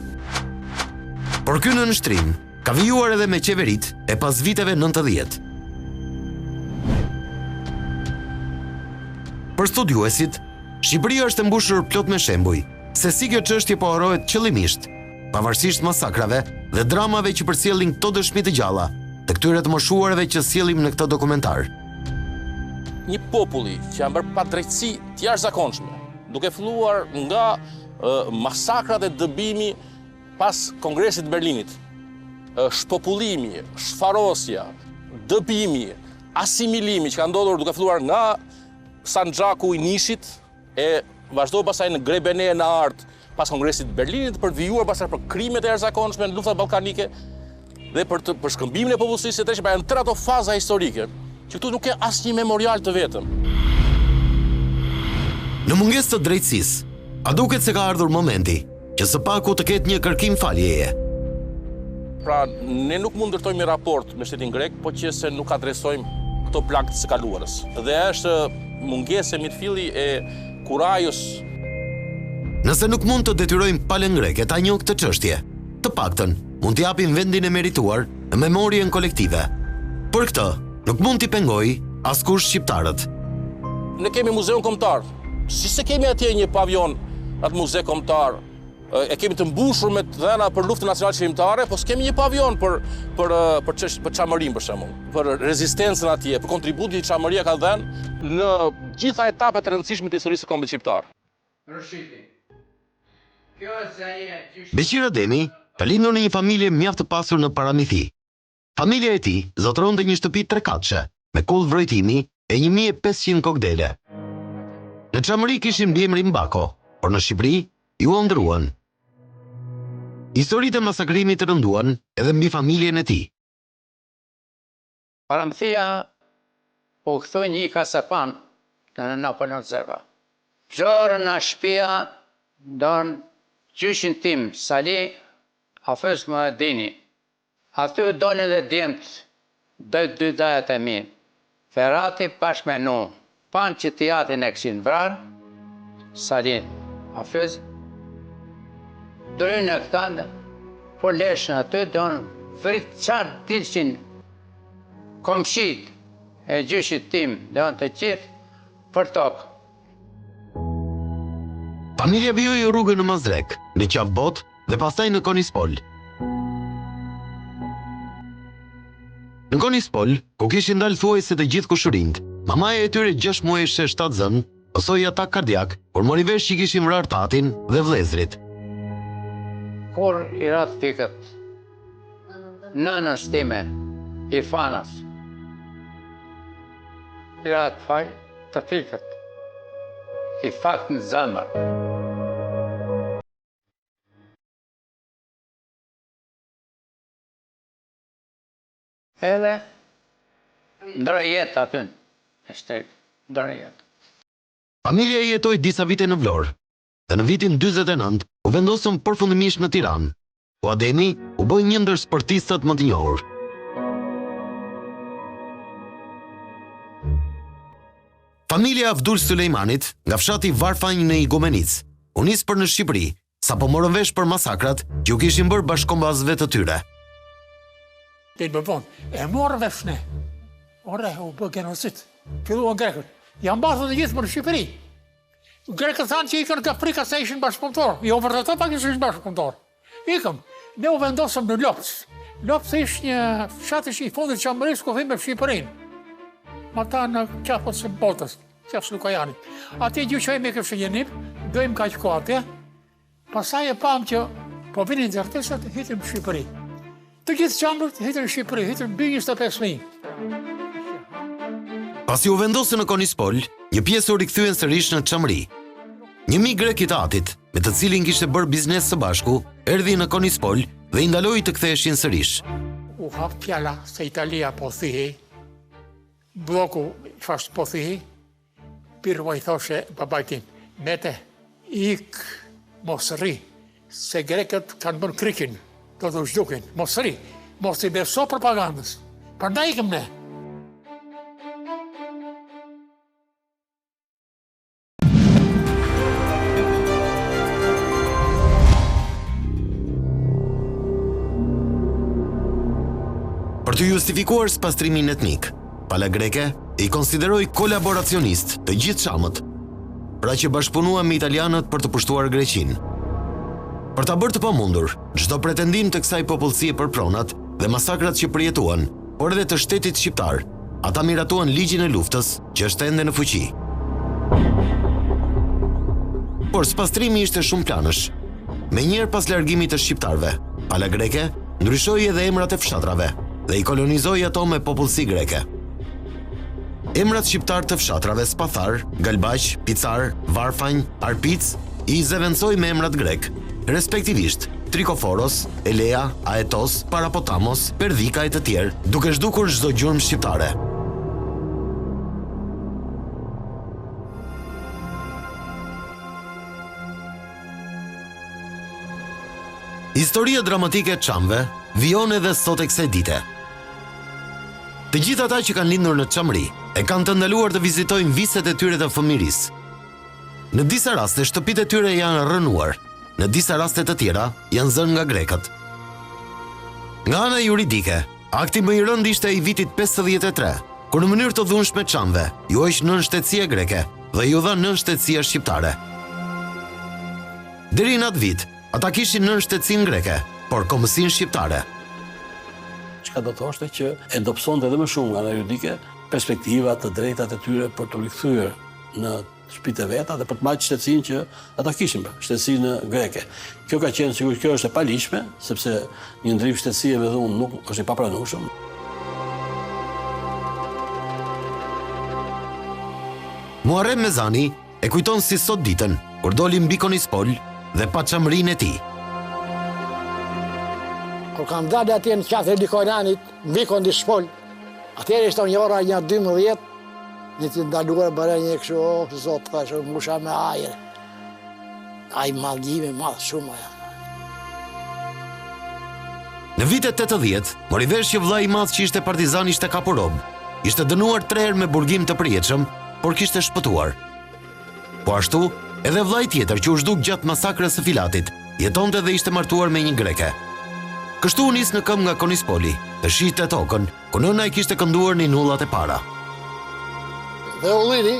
A: Por ky nënshtrim ka vijuar edhe me qeveritë e pas viteve 90. Për studiuesit, Shqipëria është e mbushur plot me shembuj se si kjo çështje po harohet qëllimisht, pavarësisht masakrave dhe dramave që përcjellin këto dëshmi të gjalla, të këtyre të moshuarve që sjellim në këtë dokumentar.
I: Një populli që janë bërë padrejtësi të jashtëzakonshme, duke filluar nga masakrat e dëbimi pas Kongresit të Berlinit, shpopullimi, shfarosja, dëbimi, asimilimi që ka ndodhur duke filluar nga Sanxhaku i Nishit, e vazhdoi pasaj në Grebene në Art pas Kongresit të Berlinit për të vijuar pasaj për krimet e jashtëzakonshme në luftat ballkanike dhe për shkëmbimin e popullsisë së tretë, janë tërë ato faza historike që këtu nuk ka asnjë memorial të vetëm.
A: Në mungesë të drejtësisë, a duket se ka ardhur momenti që së paku të ketë një kërkim faljeje?
I: Pra, ne nuk mund ndërtojmë një raport me shtetin grek, po që se nuk adresojmë këto plagë të së kaluarës. Dhe është mungesë e mitfilli e kurajës.
A: Nëse nuk mund të detyrojmë palën greke ta njohë këtë çështje, të paktën mund t'i japim vendin e merituar në memorien kolektive. Për këtë, nuk mund t'i pengoj askush shqiptarët.
I: Ne kemi muzeun kombëtar. Si se kemi atje një pavion atë muze kombëtar, e kemi të mbushur me dhëna për luftën nacionale shqiptare, po s'kemi një pavion për çamërinë për shembull, për rezistencën atje, për kontributin që çamëria ka dhënë në gjitha etapet e rëndësishme të historisë së kombit shqiptar.
A: Beqir Ademi ka lindur në një familje mjaft të pasur në Paramithi. Familja e tij zotëronte një shtëpi trekatëshe me kull vrojtimi e 1500 kokdele. Në çamëri kishim mbiemrin Mbako, por në Shqipëri ju ndruan. Historitë e masakrimit të rënduan edhe mbi familjen e tij.
J: Paramthia po këthoj një kasapan në Napoleon Zerva. Gjorën në shtëpia donë gjyshin tim, Sali, hafës më dini. Aty donë edhe djemët, dy dajat e mi. Ferati pash me nu, panë që të jatin e këshin vrarë, Sali, hafës, dërën e këtandë, po leshën aty donë vrit qartë tilqin komshit e gjyshit tim donë të qitë për tokë.
A: Familja vijoi rrugën në Mazrek, në Qafbot dhe pastaj në Konispol. Në Konispol, ku kishin dalë thuajse të gjithë kushërinjt, mamaja e tyre 6 muajshe 7 zën, pasoi atak kardiak, por mori vesh që kishin vrarë tatin dhe vëllezrit.
J: Kur i ratë fikët, nënës time, Irfanas, i ratë faj të fikët, i fakt në zemër. Edhe ndërë jetë aty, ndërë jetë.
A: Familja jetoi disa vite në Vlorë, dhe në vitin 49 u vendosën përfundimisht në Tiranë, ku Ademi u bë një ndër sportistët më të njohur. Familja Avdul Sulejmanit, nga fshati Varfanj në Igumenic, u nis për në Shqipëri, sapo morën vesh për masakrat që u kishin bërë bashkëkombësve të tyre.
K: Të më vonë, e morë vesh ne. Ore, u bë genocid. Filluan grekët. Janë mbathur të gjithë për në Shqipëri. Grekët thanë që ikën nga Afrika se ishin bashkëpunëtor. Jo vërtetë pak ishin bashkëpunëtor. Ikëm. Ne u vendosëm në Lopës. Lopës ishte një fshat i fundit të Qambërisë ku hym me Shqipërinë. Ma ta në qafët së botës, qafës Lukajani. Ati gjyqojmë e këfshë një nip, dojmë ka që ko atje, pasaj e pam që po vinin nxertesat, hitëm në Shqipëri. Të gjithë qambët hitëm në Shqipëri, hitëm në 25.000.
A: Pasi u vendosën në Konispol, një pjesë u rikthyen sërish në Çamëri. Një mik grek i tatit, me të cilin kishte bërë biznes së bashku, erdhi në Konispol dhe i ndaloi të ktheheshin sërish.
K: U hap fjala se Italia po thihej, bloku çfarë po thihej, Pirro i thoshe babajtin, mete, ik, mos rri, se grekët kanë bërë krikin, do të zhdukin, mos rri, mos i beso propagandës, prandaj ikëm ne.
A: Për të justifikuar spastrimin etnik, pala greke i konsideroi kolaboracionist të gjithë çamët, pra që bashkëpunuan me italianët për të pushtuar Greqinë. Për ta bërë të pamundur çdo pretendim të kësaj popullsie për pronat dhe masakrat që përjetuan, por edhe të shtetit shqiptar, ata miratuan ligjin e luftës që është ende në fuqi. Por spastrimi ishte shumë planësh. Menjëherë pas largimit të shqiptarëve, pala greke ndryshoi edhe emrat e fshatrave dhe i kolonizoi ato me popullsi greke. Emrat shqiptar të fshatrave Spathar, Galbaq, Picar, Varfanj, Arpic i zëvendësoi me emrat grek, respektivisht Trikoforos, Elea, Aetos, Parapotamos, Perdhika e të tjerë, duke zhdukur çdo gjurmë shqiptare. Historia dramatike e çamëve vijon edhe sot e kësaj dite. Të gjithë ata që kanë lindur në Çamëri e kanë të ndaluar të vizitojnë viset e tyre të fëmirisë. Në disa raste shtëpitë e tyre janë rrënuar, në disa raste të tjera janë zënë nga grekët. Nga ana juridike, akti më i rënd ishte i vitit 53, kur në mënyrë të dhunshme çamëve ju hoq nënshtetësia greke dhe ju dha nënshtetësia shqiptare. Deri në atë vit, ata kishin nënshtetësinë greke, por kombësinë shqiptare.
C: Çka do thoshte që e ndopsonte edhe më shumë nga ana juridike perspektivat të drejtat e tyre për të rikthyer në shtëpitë veta dhe për të marrë shtetësinë që ata kishin, shtetësinë greke. Kjo ka qenë sigurisht kjo është e palishme, sepse një ndrim shtetësie me dhunë nuk është i papranueshëm.
A: Muharrem Mezani e kujton si sot ditën kur doli mbi Konispol dhe pa Çamërinë e tij.
B: Kur kam dalë atje në qatë e Likonanit, mbi Konispol, atëherë ishte një ora 1:12, një të ndaluar bëre një kështu, zot, thashë, musha me ajër. Ai mallgjime, madh shumë aja.
A: Në vitet 80, mori vesh që vllai i madh që ishte partizan ishte kapo rob. Ishte dënuar 3 herë me burgim të përjetshëm, por kishte shpëtuar. Po ashtu, edhe vllai tjetër që u zhduk gjatë masakrës së Filatit, jetonte dhe ishte martuar me një greke. Kështu u nis në këmbë nga Konispoli, të shihte tokën, ku nëna i kishte kënduar një nullat e para.
B: Dhe ulliri,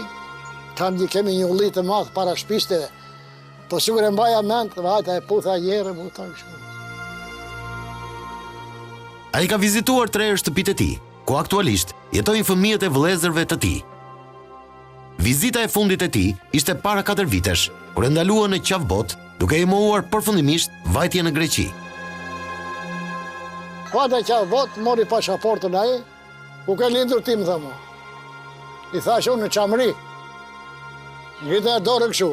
B: kemi një ullit të madh para shpisteve, po sigur e mbaja mend, vajta e putha njerë,
A: Ai ka vizituar 3 herë shtëpitë e tij, ku aktualisht jetojnë fëmijët e vëllezërve të tij. Vizita e fundit e tij ishte para 4 vitesh, kur e ndaluan në qafbot, duke i mohuar përfundimisht vajtje në Greqi.
B: Kuanda qafbot, mori pasaportën ai, ku ke lindur ti, më thamu. I thash unë në Çamëri. Ngritë e dorë kështu.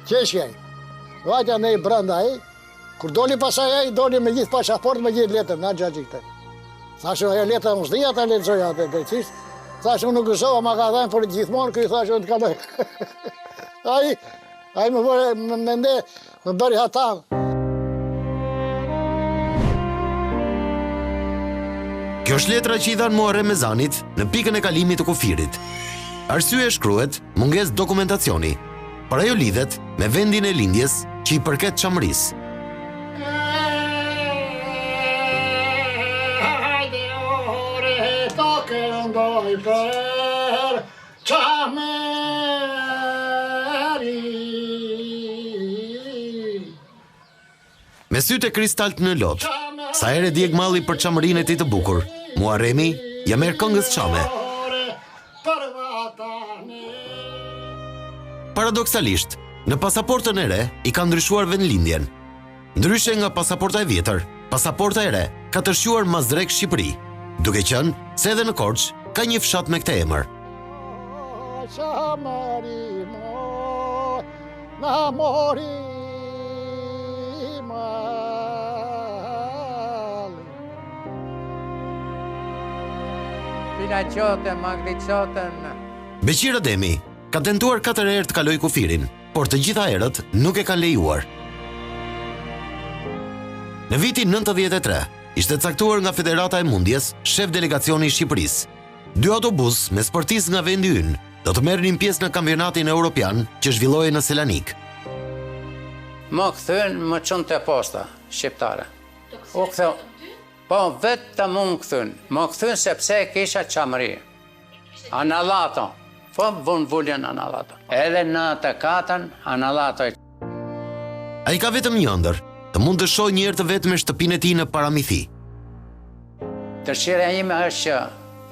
B: Qeshjaj. Vajtja ne i brenda ai, kur doli pasaj ai, doli me gjithë pasaportë, me gjithë letër, na gjaxhi këtë. Thash ajo letra mos dia ta lexoj atë drejtisht. Thash unë nuk gëzova, ma ka dhënë, por gjithmonë ky thash unë të kaloj. Ai Ai më bëri hata.
A: Kjo është letra që i dhanë Muharrem Mezanit në pikën e kalimit të kufirit. Arsye shkruhet mungesë dokumentacioni, por ajo lidhet me vendin e lindjes që i përket çamërisë.
B: Hajde ore ta këndoj për çamëri.
A: Me sytë e kristalt në lot, sa ere djeg malli për çamërinë e tij të bukur, Muharremi ja merr këngës çame. Paradoksalisht, në pasaportën e re i ka ndryshuar vendlindjen. Ndryshe nga pasaporta e vjetër, pasaporta e re ka tërshuar Mazrek Shqipëri, duke qenë se edhe në Korçë ka një fshat me këtë emër. Beqir Ademi ka tentuar 4 herë të kaloj kufirin, por të gjitha herët nuk e kanë lejuar. Në vitin 93, ishte caktuar nga Federata e Mundjes shef delegacioni i Shqipërisë. 2 autobus me sportistë nga vendi ynë do të merrnin pjesë në kampionatin europian që zhvillohej në Selanik.
J: Më këthyn më çon të posta shqiptare. U këthyn, po vetëm më këthyn. Më këthyn sepse kisha çamëri. Analato. Po vullen analato. Edhe në të katën analato.
A: Ai ka vetëm një ëndër, të mund të shohë një herë të vetë me shtëpinë e tij në Paramithi.
J: Dëshira ime është që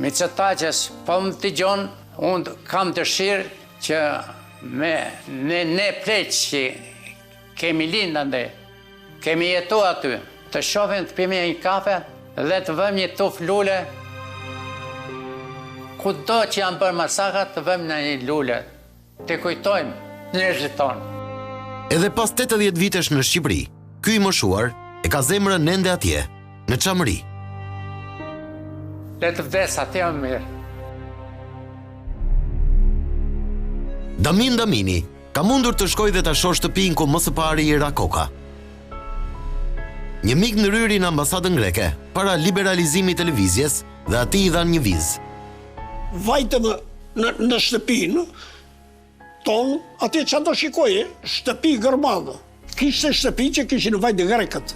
J: Mitsotakis po më dëgjon, unë kam dëshirë që ne pleq që kemi lind ande, kemi jetu aty, të shohim të pimi një kafe dhe të vëmë një tuf lule. Kudo që janë bërë masakrat të vëmë në një lule, të kujtojmë njerëzit tonë.
A: Edhe pas 80 vitesh në Shqipëri, ky i moshuar e ka zemrën ende atje, në çamëri.
J: Le të vdes atje më mirë.
A: Damin Damini ka mundur të shkojë dhe ta shohë shtëpinë ku më së pari i ra koka. Një mik në ryri në ambasadën greke, para liberalizimit të lëvizjes dhe atij i dhanë një vizë.
E: Vajtëm në shtëpinë tonë, atje që do shikoje, shtëpi gërmadhe. Kishte shtëpi që kishin vajtë grekët.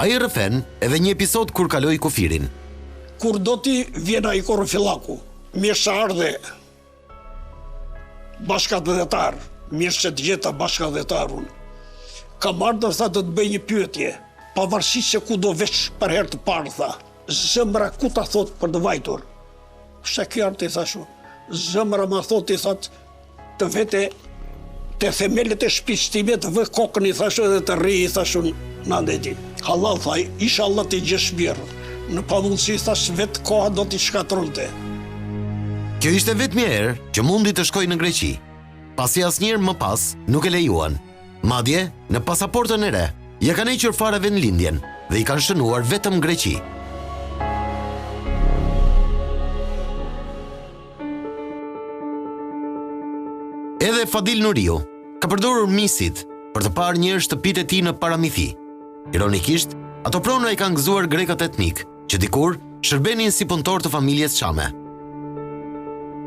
A: Ai rrëfen edhe një episod kur kaloi kufirin.
E: Kur do t'i vjena i Korfillaku, mjeshtrar dhe bashkëdhëtar, mirë që të gjeta bashkëdhëtarun, ka marrë dhe tha të bëj një pyetje, pavarësisht se ku do veç për herë të parë, tha, zëmra ku ta thot për të vajtur? Shte kjarë të i thashu, zëmra ma thot i thot të vete të themelit e shpistime të vë kokën i thashu dhe të rri i thashu në ndeti. Halal thaj, isha Allah t'i gjesh mirë, në pamundësi thash vetë koha do t'i shkatronte.
A: Kjo ishte vetëm një herë që mundi të shkojë në Greqi, pasi asnjëherë më pas nuk e lejuan. Madje, në pasaportën e re, ja kanë hequr fare vendlindjen dhe i kanë shënuar vetëm Greqi. Edhe Fadil Nuriu ka përdorur misit për të parë një herë shtëpitë e tij në Paramithi. Ironikisht, ato prona i kanë gëzuar grekët etnik, që dikur shërbenin si punëtor të familjes Çame.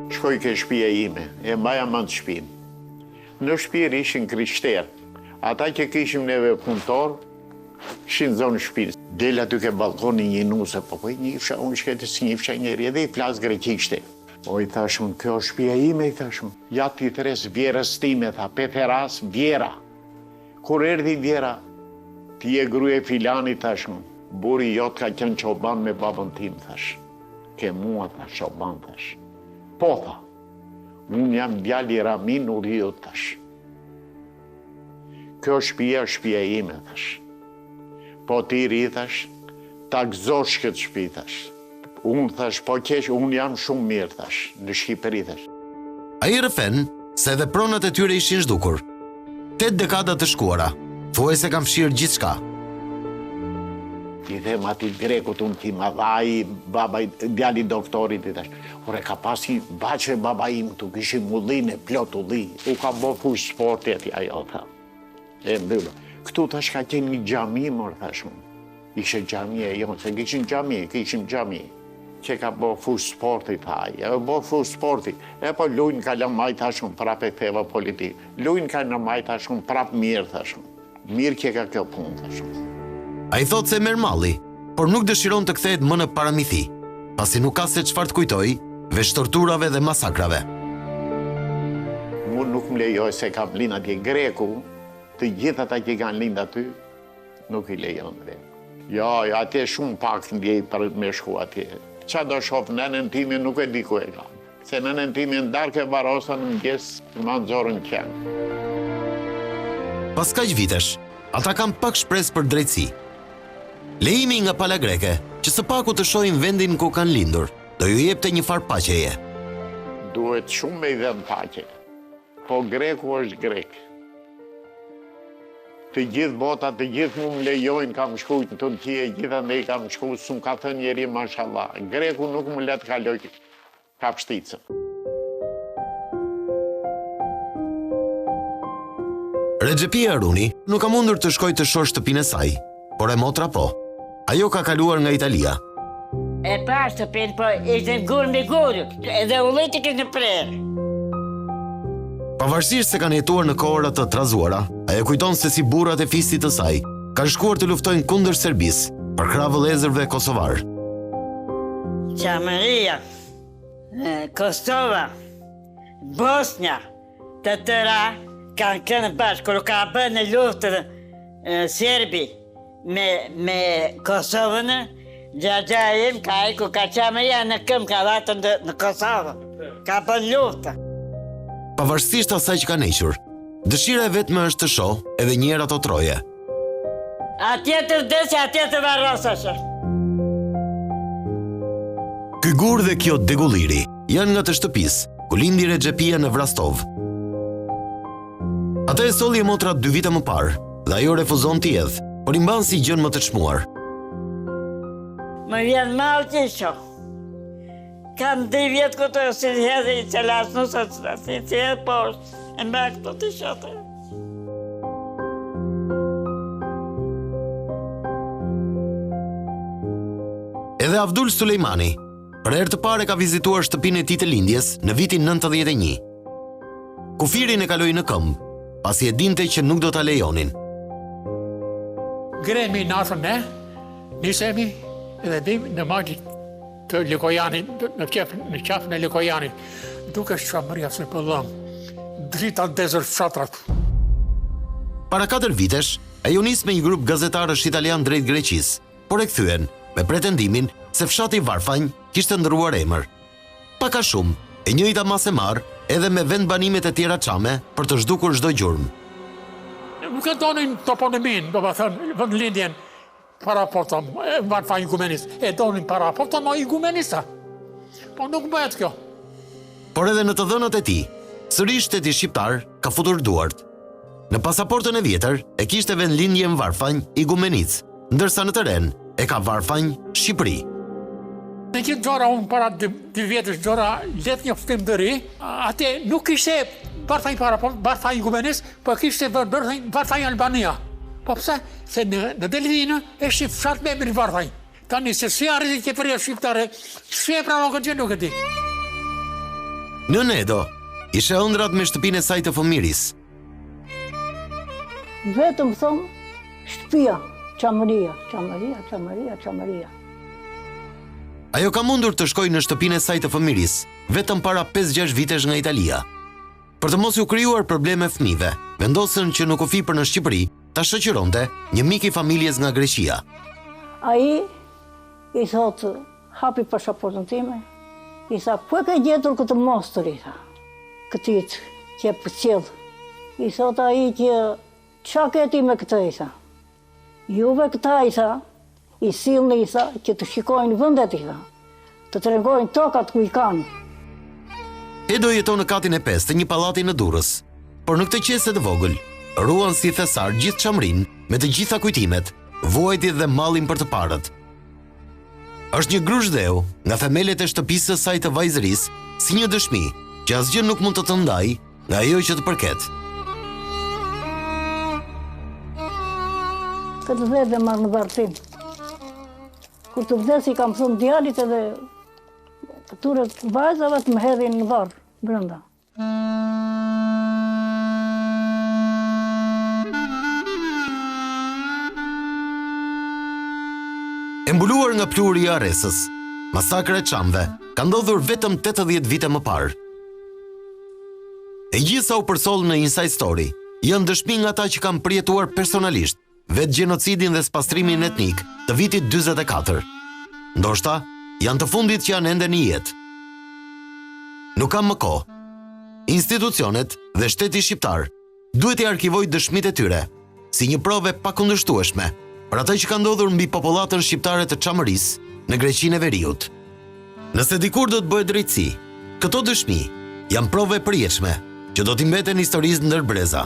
F: Shkoj ke shtëpia ime, e mbaja mend shtëpinë. Në shtëpi ishin krishterë. Ata që kishim neve punëtor, kishin zonë shtëpisë. Del aty ke balkoni një nuse, po një fsha, unë shkete si një fsha njeri, edhe i flas greqishte. O i thashun, kjo është shtëpia ime, i thashun. Ja ty tres vjerës time, tha, Peteras, Vjera. Kur erdhi Vjera, ti e gruje filani, thashun. Buri jot ka qenë çoban me babën tim, thash. Ke mua, thash, çoban, thash. Po, tha, unë jam djali Ramin Uriut, thash. Kjo shtëpia është shtëpia ime, thash. Po ti ri, thash, ta gëzosh këtë shtëpi, thash. Unë, thash, po qesh, unë jam shumë mirë, thash, në Shqipëri, thash.
A: Ai rrëfen se edhe pronat e tyre ishin zhdukur. 8 dekada të shkuara, thuaj se kanë fshirë gjithçka.
F: I them ati grekut unë ti madhaj, baba djali doktorit i tash. Ore ka pasi bache baba im tu, kishim ullin e plot ulli. U ka bo fush sporti ati ajo, tha. E mbyllë. Këtu tash ka qenë një gjami, mor thash unë. Ishe gjami e jonë, se kishim gjami. Që ka bo fush sporti, thaj. E bo fush sporti. E po lujnë ka lëmaj, thash unë, prap e theva politik. Lujnë ka lëmaj, thash unë, prap mirë, thash unë. Mirë kje ka kjo punë, thash unë.
A: A i thot se merr malli, por nuk dëshiron të kthehet më në paramithi, pasi nuk ka se çfarë të kujtoj veç torturave dhe masakrave.
F: Mu nuk më lejoj se kam lind atje greku, të gjithë ata që kanë lind aty, nuk i lejon greku. Jo, atje shumë pak ndjej për me shku atje. Qa do shof nënën time nuk e di ku e kam. Se nënën time ndarke varosa në mëngjes më nxorën qenë.
A: Pas kaq vitesh, ata kanë pak shpresë për drejtësi. Lejimi nga pala greke, që së paku të shohin vendin ku kanë lindur, do ju jepte një farë paqeje.
F: Duhet shumë me i dhem paqe, po greku është grek. Të gjithë bota, të gjithë mu më lejojnë, kam shku në Turqie, gjitha ne kam shku, s'm ka thënë njeri, mashallah. Greku nuk më letë kaloj kapshticën.
A: Rexhepi Haruni nuk ka mundur të shkojë të shohë shtëpinë e saj, por e motra po. Ajo ka kaluar nga Italia.
G: E pa shtëpinë, po ishte gurë me gurë, edhe ulliti kënë prerë.
A: Pavarësisht se kanë jetuar në kohëra të trazuara, ajo kujton se si burrat e fistit të saj kanë shkuar të luftojnë kundër Serbisë për krah vëllezërve kosovar.
G: Qamëria, Kosova, Bosnia, të tëra kanë kënë bashkë, kërë ka bërë në luftën Serbi me Kosovën, gjagja im ka eku ka qamëria në këmë ka vatën në Kosovë, ka bërë luftë.
A: Pavarësisht asaj që kanë hequr, dëshira e vetme është të shohë edhe një herë ato troje.
G: Atje të vdesja, atje të varrosashe.
A: Ky gur dhe kjo degulliri janë nga të shtëpisë, ku lindi Rexhepia në Vrastov. Ata e solli e motra 2 vite më parë, dhe ajo refuzon t'i jedhë, por i mban si gjën më të çmuar.
G: Më vjen malë që shoh. Kam 2 vjetë këto si të hedhe i qelas nusët, si të hedhe poshtë, e mba këto të shote.
A: Edhe Avdul Sulejmani, për herë të parë ka vizituar shtëpinë e tij të lindjes në vitin 91. Kufirin e kaloi në këmbë, pasi e dinte që nuk do ta lejonin.
K: Gremi natën ne, nisemi edhe dim në majtë të Likojanit, në qafën e Likojanit, duke shqamëria se pëllëm, drita dezër fshatrat.
A: Para 4 vitesh, ajo nis me një grup gazetarësh italian drejt Greqisë, por e kthyen me pretendimin se fshati Varfanj kishte ndrruar emër. Pak a shumë, e njëjta mas e marr edhe me vendbanimet e tjera çame për të zhdukur çdo gjurmë.
K: Nuk e donin toponimin, do më thënë, vendlindjen, para portam, Varfanj igumenis, e donin para portam, no igumenista. Po nuk bëhet kjo.
A: Por edhe në të dhënat e tij, sërish shteti shqiptar ka futur duart. Në pasaportën e vjetër e kishte vendlindjen Varfanj Igumenic, ndërsa në terren e ka Varfanj Shqipëri.
K: Në këtë gjora unë para 2 vjetësh gjora let një ftim dëri, atë nuk kishte Varfanj para Varfanj Igumenic, po kishte Varfanj Albania. Po pse? Se në Delvinë është fshat me emrin Varfanj. Tani se si arriti qeveria shqiptare, si e pranon këtë gjë nuk e di.
A: Në Nedo, ishe ëndrat me shtëpinë e saj të fëmiris.
D: Vetëm thëmë, shtëpia, qamëria.
A: Ajo ka mundur të shkojë në shtëpinë e saj të fëmiris, vetëm para 5-6 vitesh nga Italia. Për të mos u krijuar probleme fëmijëve, vendosën që në kufi për në Shqipëri ta shoqëronte një mik i familjes nga Greqia.
D: Ai i thotë, hapi pasaportën time, i tha, ku e ka gjetur këtë mostër, i tha, këtit që e përcjellë. I thotë ai që, qa ke ti me këtë, i tha. Juve këta, i tha, i sillni, i tha, që të shikojnë vëndet, i tha, të tregojnë tokat ku i kanë.
A: Edo jeton në katin e 5 të një pallati në Durrës, por në këtë qese të vogël, ruan si thesar gjithë çamrin me të gjitha kujtimet vuajtjet dhe mallin për të parët. Është një grushdheu nga themelet e shtëpisë së saj të vajzërisë, si një dëshmi që asgjë nuk mund të të ndajë nga ajo që të përket.
D: Këtë dhe dhe marrë në vartim. Kur të vdesi kam thënë djalit edhe këture vajzave të më hedhin në varë, brenda.
A: E mbuluar nga pluri i Aresës, masakra e Çamve ka ndodhur vetëm 80 vite më parë. E gjithë sa u përsoll në Inside Story janë dëshmi nga ata që kanë përjetuar personalisht vetë gjenocidin dhe spastrimin etnik të vitit 44. Ndoshta janë të fundit që janë ende në jetë. Nuk kam më kohë. Institucionet dhe shteti shqiptar duhet i arkivojë dëshmitë e tyre si një provë pakundërshtueshme për atë që ka ndodhur mbi popullatën shqiptare të Çamërisë në Greqinë e Veriut. Nëse dikur do të bëhet drejtësi, këto dëshmi janë provë e përjetshme që do t'i mbeten historisë ndër breza.